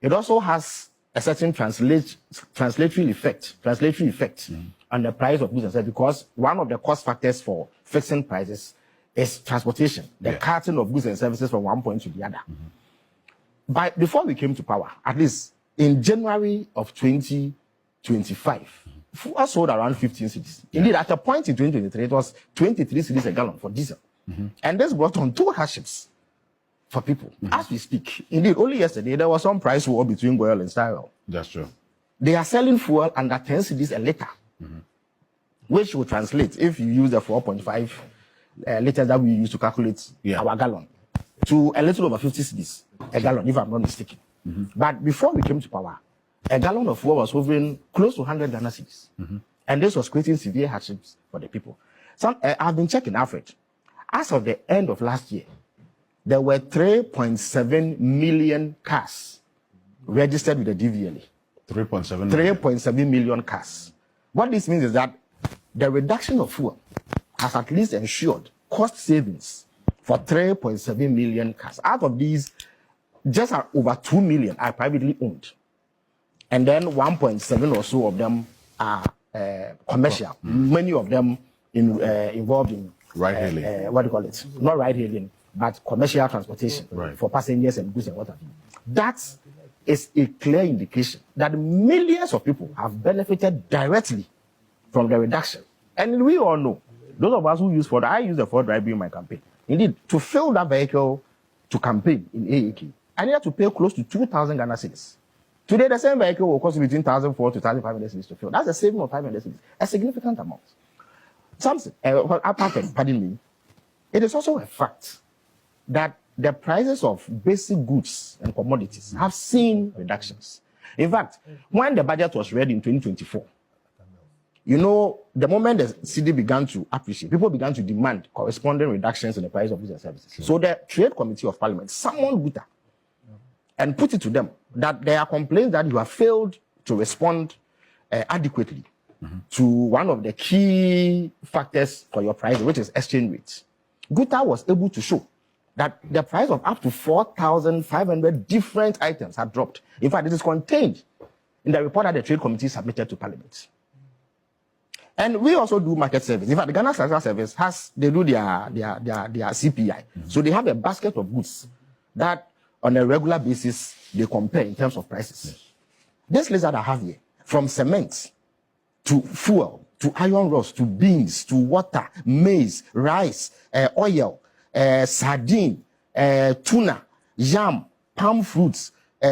It also has a certain translatory effect on the price of goods and services, because one of the cost factors for fixing prices is transportation, the carting of goods and services from one point to the other. But before we came to power, at least in January of 2025, fuel sold around 15 cedis. Indeed, at a point in 2023, it was 23 cedis a gallon for diesel. And this brought on two hardships for people. As we speak, indeed, only yesterday, there was some price war between oil and Star Oil. That's true. They are selling fuel under 10 cedis a liter, which will translate, if you use the 4.5 liters that we use to calculate our gallon, to a little over 50 cedis a gallon, if I'm not mistaken. But before we came to power, a gallon of fuel was hovering close to 100 Ghana cedis. And this was creating severe hardships for the people. I've been checking average. As of the end of last year, there were 3.7 million cars registered with the DVLA. 3.7 million cars. What this means is that the reduction of fuel has at least ensured cost savings for 3.7 million cars. Out of these, just over 2 million are privately owned. And then 1.7 or so of them are commercial. Many of them involved in ride-hailing. What do you call it? Not ride-hailing, but commercial transportation for passengers and goods and what have you. That is a clear indication that millions of people have benefited directly from the reduction. And we all know, those of us who use Ford, I use the Ford drive in my campaign. Indeed, to fill that vehicle to campaign in AAK, I needed to pay close to 2,000 Ghana cedis. Today, the same vehicle will cost between 1,400 to 1,500 cedis to fill. That's a saving of 500 cedis, a significant amount. Something, pardon me, it is also a fact that the prices of basic goods and commodities have seen reductions. In fact, when the budget was read in 2024, you know, the moment the CD began to appreciate, people began to demand corresponding reductions in the price of goods and services. So the Trade Committee of Parliament summoned Guta and put it to them that there are complaints that you have failed to respond adequately to one of the key factors for your price, which is exchange rates. Guta was able to show that the price of up to 4,500 different items had dropped. In fact, it is contained in the report that the Trade Committee submitted to Parliament. And we also do market service. In fact, the Ghana Central Service they do their CPI. So they have a basket of goods that on a regular basis they compare in terms of prices. This list that I have here, from cement to fuel, to iron rods, to beans, to water, maize, rice, oil, sardine, tuna, yam, palm fruits,